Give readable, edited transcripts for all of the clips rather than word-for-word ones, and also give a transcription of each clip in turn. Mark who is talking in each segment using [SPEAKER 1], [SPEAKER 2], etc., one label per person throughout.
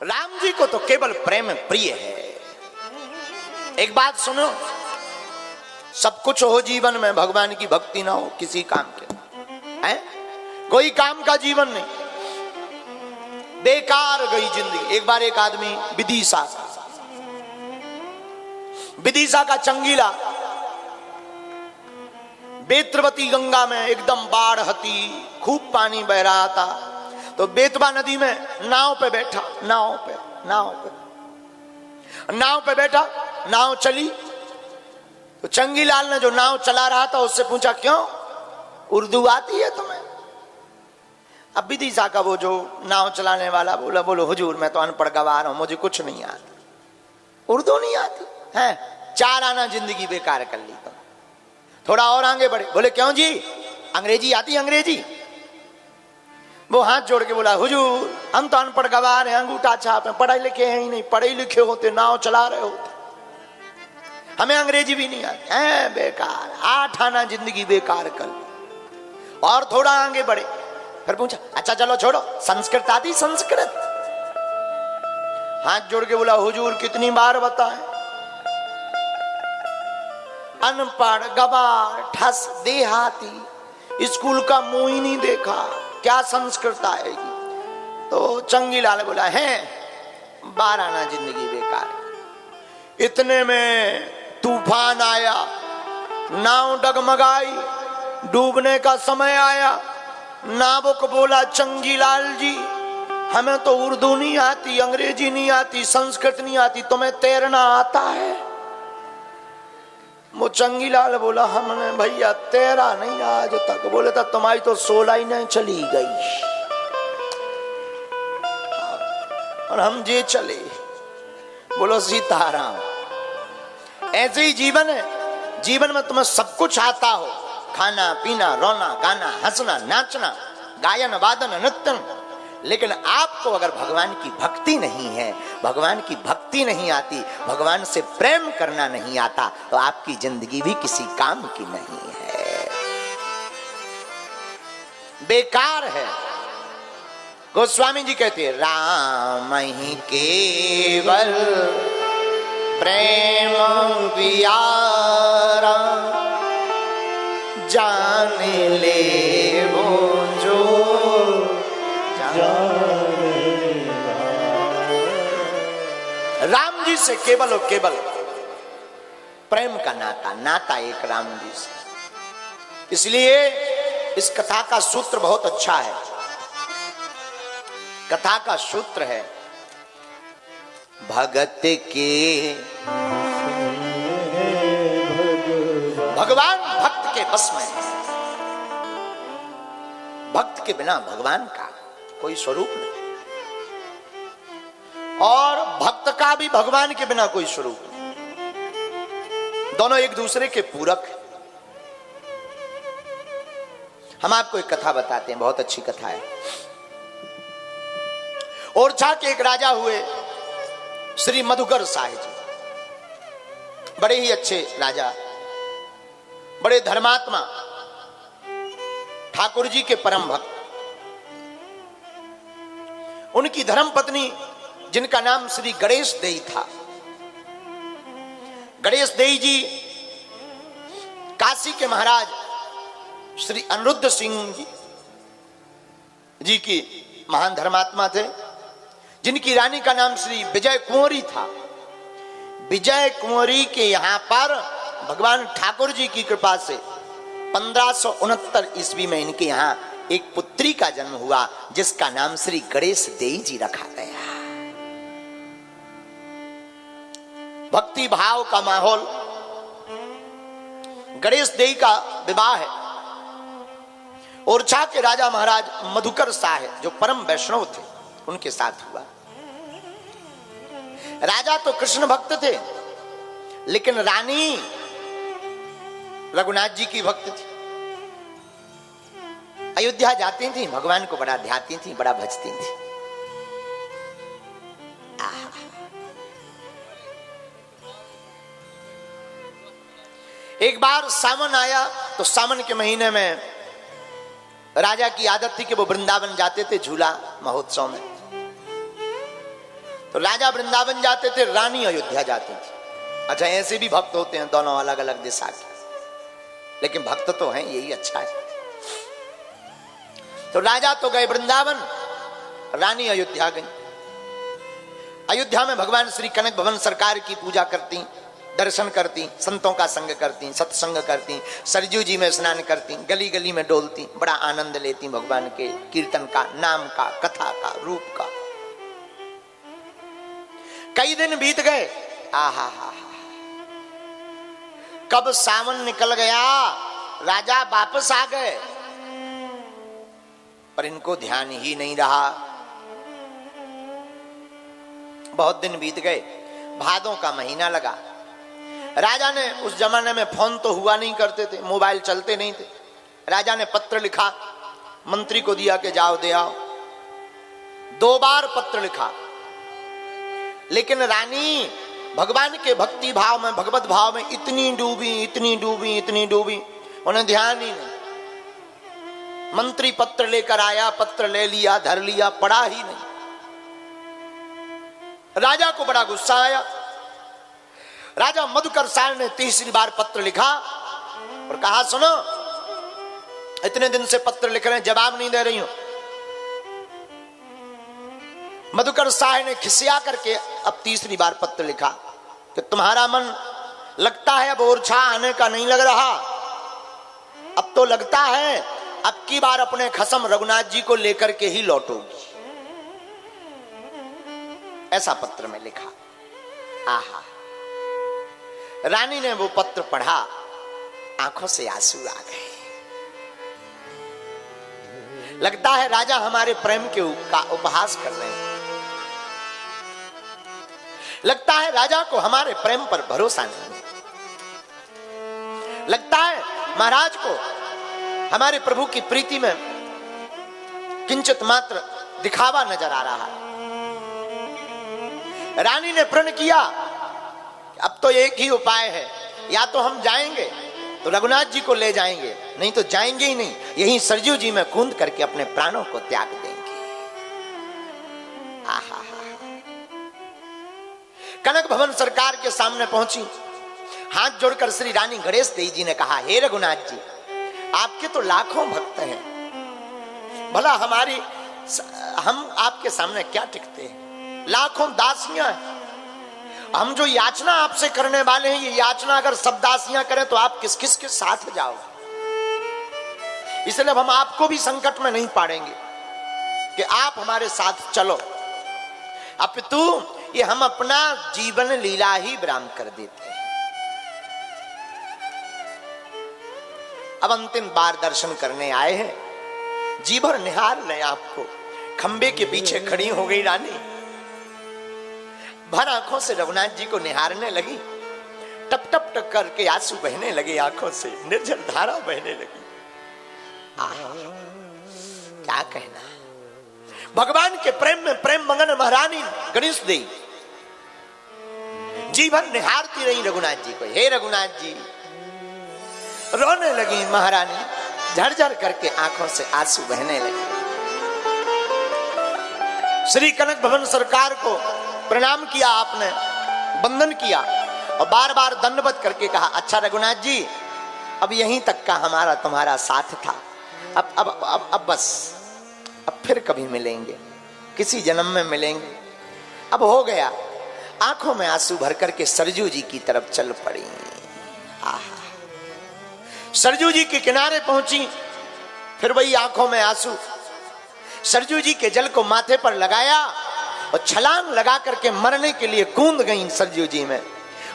[SPEAKER 1] राम जी को तो केवल प्रेम प्रिय है। एक बात सुनो, सब कुछ हो जीवन में, भगवान की भक्ति ना हो किसी काम के है, कोई काम का जीवन नहीं, बेकार गई जिंदगी। एक बार एक आदमी विदिशा का चंगीला बेत्रवती गंगा में एकदम बाढ़ हती, खूब पानी बह रहा था, तो बेतवा नदी में नाव पे बैठा, नाव पे बैठा, नाव चली तो चंगीलाल ने जो नाव चला रहा था उससे पूछा, क्यों उर्दू आती है तुम्हें? अब विदिशा का वो जो नाव चलाने वाला बोला, बोलो हुजूर मैं तो अनपढ़ गवार हूं, मुझे कुछ नहीं आता, उर्दू नहीं आती है, 4 आना जिंदगी बेकार कर ली तुम। थोड़ा और आगे बढ़े, बोले क्यों जी अंग्रेजी आती? अंग्रेजी? वो हाथ जोड़ के बोला, हुजूर हम तो अनपढ़ गवार हैं, अंगूठा छाप हैं, पढ़े लिखे हैं ही नहीं, पढ़े लिखे होते नाव चला रहे होते, हमें अंग्रेजी भी नहीं आती है, बेकार, 8 आना जिंदगी बेकार कर ली। और थोड़ा आगे बढ़े, फिर पूछा, अच्छा चलो छोड़ो, संस्कृत आती? संस्कृत? हाथ जोड़ के बोला, हुजूर कितनी बार बताएं, अनपढ़ गवार ठस देहाती, स्कूल का मुंह ही नहीं देखा, क्या संस्कृत आएगी? तो चंगीलाल बोला, है 12 आना जिंदगी बेकार। इतने में तूफान आया, नाव डगमगाई, डूबने का समय आया। नाविक बोला, चंगीलाल जी हमें तो उर्दू नहीं आती, अंग्रेजी नहीं आती, संस्कृत नहीं आती, तुम्हें तैरना आता है? वो चंगीलाल बोला, हमने भैया तैरा नहीं आज तक। बोले तो तुम्हारी तो 16 ही नहीं चली गई और हम जे चले। बोलो सीताराम। ऐसे ही जीवन है, जीवन में तुम्हें सब कुछ आता हो, खाना पीना, रोना गाना, हंसना नाचना, गायन वादन नृत्य, लेकिन आपको अगर भगवान की भक्ति नहीं है, भगवान की भक्ति नहीं आती, भगवान से प्रेम करना नहीं आता, तो आपकी जिंदगी भी किसी काम की नहीं है, बेकार है। गोस्वामी जी कहते हैं, राम ही केवल प्रेम प्यारा, जान ले वो जो राम जी से केवल और केवल प्रेम का नाता एक राम जी से। इसलिए इस कथा का सूत्र बहुत अच्छा है। कथा का सूत्र है, भगत के भगवान भक्त के बस में है। भक्त के बिना भगवान का कोई स्वरूप नहीं, और भक्त का भी भगवान के बिना कोई स्वरूप नहीं। दोनों एक दूसरे के पूरक हैं। हम आपको एक कथा बताते हैं, बहुत अच्छी कथा है। ओरछा के एक राजा हुए, श्री मधुकर साहिब जी, बड़े ही अच्छे राजा, बड़े धर्मात्मा, ठाकुर जी के परम भक्त। उनकी धर्म पत्नी, जिनका नाम श्री गणेश देई था, गणेश देई जी काशी के महाराज श्री अनिरुद्ध सिंह जी की महान धर्मात्मा थे, जिनकी रानी का नाम श्री विजय कुंवरी था। विजय कुंवरी के यहां पर भगवान ठाकुर जी की कृपा से 1569 ईस्वी में इनके यहां एक पुत्री का जन्म हुआ, जिसका नाम श्री गणेश देई जी रखा गया। भक्ति भाव का माहौल, गणेश देई का विवाह है ओरछा के राजा महाराज मधुकर साहेब, जो परम वैष्णव थे, उनके साथ हुआ। राजा तो कृष्ण भक्त थे, लेकिन रानी रघुनाथ जी की भक्त थी। अयोध्या जाती थी, भगवान को बड़ा ध्याती थी, बड़ा भजती थी। एक बार सावन आया, तो सावन के महीने में राजा की आदत थी कि वो वृंदावन जाते थे झूला महोत्सव में। तो राजा वृंदावन जाते थे, रानी अयोध्या जाती थी। अच्छा, ऐसे भी भक्त होते हैं दोनों अलग अलग दिशा के, लेकिन भक्त तो हैं, यही अच्छा है। तो राजा तो गए वृंदावन, रानी अयोध्या गई। अयोध्या में भगवान श्री कनक भवन सरकार की पूजा करती, दर्शन करती, संतों का संग करती, सत्संग करती, सरजू जी में स्नान करती, गली गली में डोलती, बड़ा आनंद लेती भगवान के कीर्तन का, नाम का, कथा का, रूप का। कई दिन बीत गए, आहा हा, कब सावन निकल गया, राजा वापस आ गए, पर इनको ध्यान ही नहीं रहा। बहुत दिन बीत गए, भादों का महीना लगा। राजा ने, उस जमाने में फोन तो हुआ नहीं करते थे, मोबाइल चलते नहीं थे। राजा ने पत्र लिखा, मंत्री को दिया कि जाओ दे आओ। 2 बार पत्र लिखा, लेकिन रानी भगवान के भक्ति भाव में, भगवत भाव में इतनी डूबी, उन्हें ध्यान ही नहीं। मंत्री पत्र लेकर आया, पत्र ले लिया, धर लिया, पढ़ा ही नहीं। राजा को बड़ा गुस्सा आया। राजा मधुकर साल ने 3री बार पत्र लिखा और कहा, सुनो, इतने दिन से पत्र लिख रहे हैं, जवाब नहीं दे रही हूं। मधुकर साह ने खिसिया करके अब 3री बार पत्र लिखा कि तुम्हारा मन लगता है अब ओरछा आने का नहीं लग रहा, अब तो लगता है अब की बार अपने खसम रघुनाथ जी को लेकर के ही लौटोगी। ऐसा पत्र में लिखा। आहा, रानी ने वो पत्र पढ़ा, आंखों से आंसू आ गए। लगता है राजा हमारे प्रेम के का उपहास कर रहे हैं, लगता है राजा को हमारे प्रेम पर भरोसा नहीं, लगता है महाराज को हमारे प्रभु की प्रीति में किंचित मात्र दिखावा नजर आ रहा है। रानी ने प्रण किया, अब तो एक ही उपाय है, या तो हम जाएंगे तो रघुनाथ जी को ले जाएंगे, नहीं तो जाएंगे ही नहीं, यहीं सरजू जी में कूद करके अपने प्राणों को त्याग देंगे। आहा, कनक भवन सरकार के सामने पहुंची, हाथ जोड़कर श्री रानी गणेश देवी जी ने कहा, हे रघुनाथ जी, आपके तो लाखों भक्त हैं, भला हम आपके सामने क्या टिकते हैं, लाखों दासियां हैं, हम जो याचना आपसे करने वाले हैं, ये याचना अगर सब दासियां करें तो आप किस किस के साथ जाओ, इसलिए हम आपको भी संकट में नहीं पाड़ेंगे कि आप हमारे साथ चलो, अपितु ये हम अपना जीवन लीला ही विराम कर देते हैं। अब अंतिम बार दर्शन करने आए हैं, जी भर निहार लें आपको। खंबे के पीछे खड़ी हो गई रानी, भर आंखों से रघुनाथ जी को निहारने लगी, टप टप टप करके आंसू बहने लगे, आंखों से निर्जल धारा बहने लगी। क्या कहना, भगवान के प्रेम में प्रेम मगन महारानी गणेश देवी जीवन निहारती रही रघुनाथ जी को। हे रघुनाथ जी, रोने लगी महारानी, झरझर करके आंखों से आंसू बहने लगे। श्री कनक भवन सरकार को प्रणाम किया आपने, वंदन किया और बार बार दंडवत करके कहा, अच्छा रघुनाथ जी, अब यहीं तक का हमारा तुम्हारा साथ था, अब बस, अब फिर कभी मिलेंगे, किसी जन्म में मिलेंगे, अब हो गया। आंखों में आंसू भर करके सरजू जी की तरफ चल पड़ी। आहा, सरजू जी के किनारे पहुंची, फिर वही आंखों में आंसू, सरजू जी के जल को माथे पर लगाया और छलांग लगा करके मरने के लिए कूद गई सरजू जी में।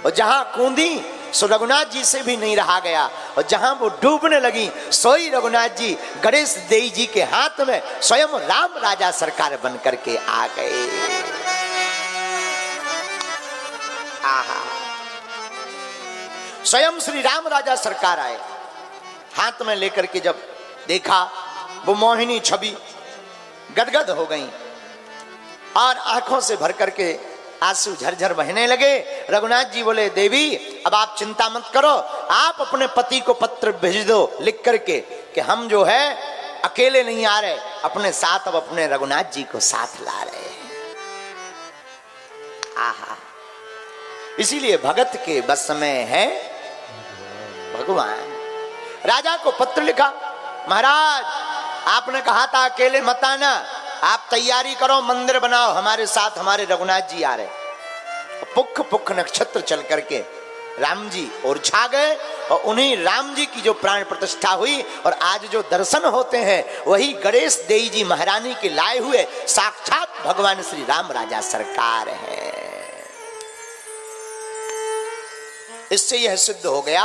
[SPEAKER 1] और जहां कूदी सो रघुनाथ जी से भी नहीं रहा गया, और जहां वो डूबने लगी सोई रघुनाथ जी गणेश देवी जी के हाथ में स्वयं राम राजा सरकार बन करके आ गए। आहा, स्वयं श्री राम राजा सरकार आए, हाथ में लेकर के जब देखा वो मोहिनी छवि, गदगद हो गई और आंखों से भर करके आंसू झरझर बहने लगे। रघुनाथ जी बोले, देवी अब आप चिंता मत करो, आप अपने पति को पत्र भेज दो लिख करके कि हम जो है अकेले नहीं आ रहे, अपने साथ अब अपने रघुनाथ जी को साथ ला रहे हैं। आहा, इसीलिए भगत के बस में है भगवान। राजा को पत्र लिखा, महाराज आपने कहा था अकेले मत आना, आप तैयारी करो, मंदिर बनाओ, हमारे साथ हमारे रघुनाथ जी आ रहे। पुख पुख नक्षत्र चल करके राम जी और छा गए, और उन्हीं राम जी की जो प्राण प्रतिष्ठा हुई, और आज जो दर्शन होते हैं वही गणेश देवी जी महारानी के लाए हुए साक्षात भगवान श्री राम राजा सरकार है। इससे यह सिद्ध हो गया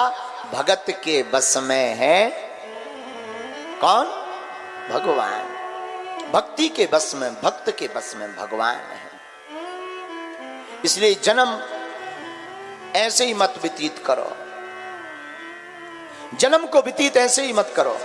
[SPEAKER 1] भगत के बस में है कौन? भगवान। भक्ति के बस में, भक्त के बस में भगवान है। इसलिए जन्म ऐसे ही मत व्यतीत करो, जन्म को व्यतीत ऐसे ही मत करो।